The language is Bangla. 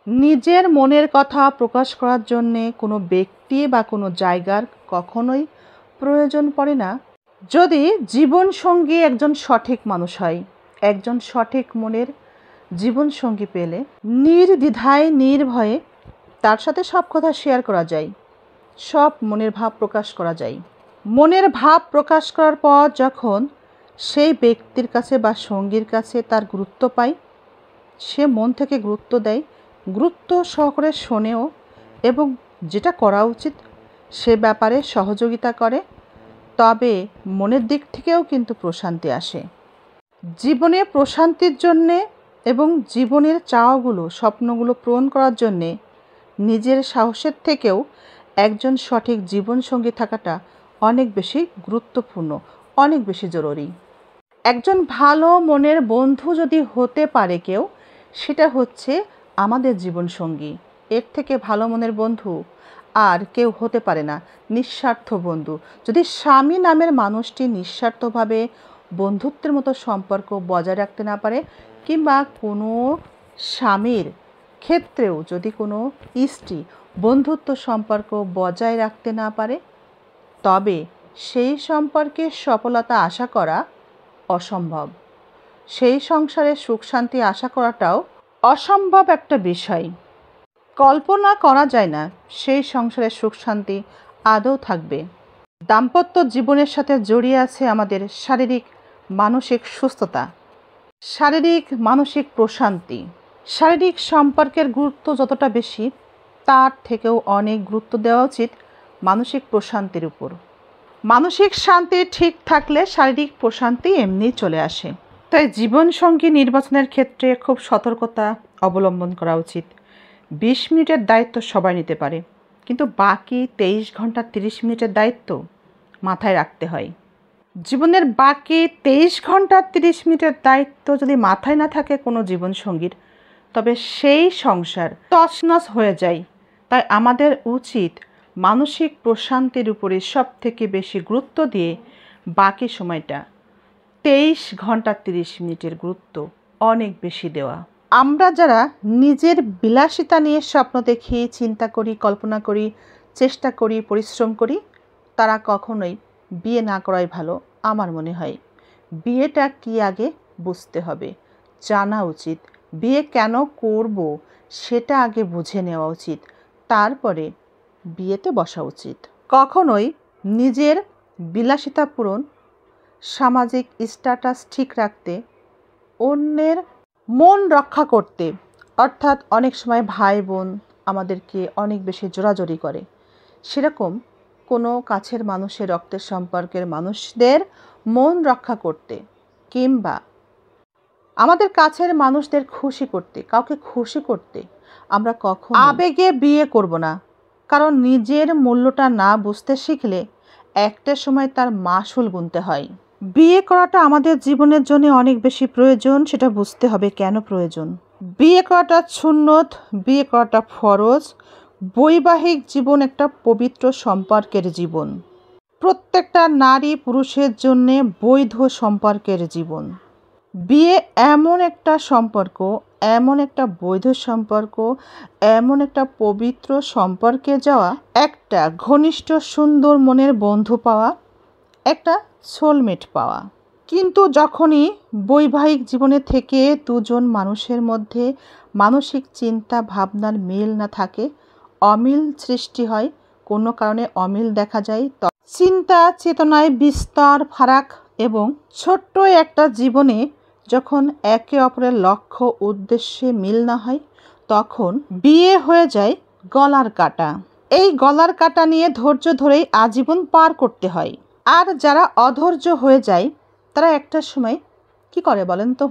নিজের মনের কথা প্রকাশ করার জন্যে কোনো ব্যক্তি বা কোনো জায়গার কখনোই প্রয়োজন পড়ে না, যদি জীবনসঙ্গী একজন সঠিক মানুষ হয়। একজন সঠিক মনের জীবনসঙ্গী পেলে নির্দ্বিধায় নির্ভয়ে তার সাথে সব কথা শেয়ার করা যায়, সব মনের ভাব প্রকাশ করা যায়। মনের ভাব প্রকাশ করার পর যখন সেই ব্যক্তির কাছে বা সঙ্গীর কাছে তার গুরুত্ব পায়, সে মন থেকে গুরুত্ব দেয়, গুরুত্ব সহকারে শোনেও এবং যেটা করা উচিত সে ব্যাপারে সহযোগিতা করে, তবে মনের দিক থেকেও কিন্তু প্রশান্তি আসে। জীবনে প্রশান্তির জন্যে এবং জীবনের চাওয়াগুলো স্বপ্নগুলো পূরণ করার জন্যে নিজের সাহসের থেকেও একজন সঠিক জীবনসঙ্গী থাকাটা অনেক বেশি গুরুত্বপূর্ণ, অনেক বেশি জরুরি। একজন ভালো মনের বন্ধু যদি হতে পারে কেউ, সেটা হচ্ছে আমাদের জীবনসঙ্গী। এর থেকে ভালো মনের বন্ধু আর কেউ হতে পারে না। নিঃস্বার্থ বন্ধু। যদি স্বামী নামের মানুষটি নিঃস্বার্থভাবে বন্ধুত্বের মতো সম্পর্ক বজায় রাখতে না পারে, কিংবা কোনো স্বামীর ক্ষেত্রেও যদি কোনো স্ত্রী বন্ধুত্ব সম্পর্ক বজায় রাখতে না পারে, তবে সেই সম্পর্কে সফলতা আশা করা অসম্ভব। সেই সংসারে সুখ শান্তি আশা করাটাও অসম্ভব একটা বিষয়। কল্পনা করা যায় না সেই সংসারে সুখ শান্তি আদৌ থাকবে। দাম্পত্য জীবনের সাথে জড়িয়ে আছে আমাদের শারীরিক মানসিক সুস্থতা, শারীরিক মানসিক প্রশান্তি। শারীরিক সম্পর্কের গুরুত্ব যতটা বেশি, তার থেকেও অনেক গুরুত্ব দেওয়া উচিত মানসিক প্রশান্তির উপর। মানসিক শান্তি ঠিক থাকলে শারীরিক প্রশান্তি এমনি চলে আসে। তাই জীবনসঙ্গী নির্বাচনের ক্ষেত্রে খুব সতর্কতা অবলম্বন করা উচিত। 20 মিনিটের দায়িত্ব সবাই নিতে পারে, কিন্তু বাকি 23 ঘন্টা 30 মিনিটের দায়িত্ব মাথায় রাখতে হয়। জীবনের বাকি 23 ঘন্টা 30 মিনিটের দায়িত্ব যদি মাথায় না থাকে কোনো জীবনসঙ্গীর, তবে সেই সংসার তছনছ হয়ে যায়। তাই আমাদের উচিত মানসিক প্রশান্তির উপরে সব থেকে বেশি গুরুত্ব দিয়ে বাকি সময়টা 23 ঘন্টা 30 মিনিটের গুরুত্ব অনেক বেশি দেওয়া। আমরা যারা নিজের বিলাসিতা নিয়ে স্বপ্ন দেখি, চিন্তা করি, কল্পনা করি, চেষ্টা করি, পরিশ্রম করি, তারা কখনোই বিয়ে না করাই ভালো আমার মনে হয়। বিয়েটা কি আগে বুঝতে হবে, জানা উচিত। বিয়ে কেন করব সেটা আগে বুঝে নেওয়া উচিত, তারপরে বিয়েতে বসা উচিত। কখনোই নিজের বিলাসিতা পূরণ, সামাজিক স্ট্যাটাস ঠিক রাখতে, অন্যের মন রক্ষা করতে, অর্থাৎ অনেক সময় ভাই বোন আমাদেরকে অনেক বেশি জোরাজোরি করে, সেরকম কোনো কাছের মানুষের, রক্তের সম্পর্কের মানুষদের মন রক্ষা করতে, কিংবা আমাদের কাছের মানুষদের খুশি করতে, কাউকে খুশি করতে আমরা কখনো আবেগে বিয়ে করব না। কারণ নিজের মূল্যটা না বুঝতে শিখলে একটা সময় তার মাসুল গুনতে হয়। বিয়ে করাটা আমাদের জীবনের জন্য অনেক বেশি প্রয়োজন, সেটা বুঝতে হবে কেন প্রয়োজন। বিয়ে করাটা সুন্নত, বিয়ে করাটা ফরজ। বৈবাহিক জীবন একটা পবিত্র সম্পর্কের জীবন। প্রত্যেকটা নারী পুরুষের জন্যে বৈধ সম্পর্কের জীবন। বিয়ে এমন একটা সম্পর্ক, এমন একটা বৈধ সম্পর্ক, এমন একটা পবিত্র সম্পর্কে যাওয়া, একটা ঘনিষ্ঠ সুন্দর মনের বন্ধু পাওয়া, একটা সোলমেট পাওয়া। কিন্তু যখনই বৈবাহিক জীবনে থেকে দুজন মানুষের মধ্যে মানসিক চিন্তা ভাবনার মিল না থাকে, অমিল সৃষ্টি হয়, কোনো কারণে অমিল দেখা যায়, চিন্তা চেতনায় বিস্তর ফারাক এবং ছোট্ট একটা জীবনে যখন একে অপরের লক্ষ্য উদ্দেশ্যে মিল না হয়, তখন বিয়ে হয়ে যায় গলার কাটা। এই গলার কাটা নিয়ে ধৈর্য ধরেই আজীবন পার করতে হয়। আর যারা অধৈর্য হয়ে যায়, তারা একটা সময় কি করে বলেন তো?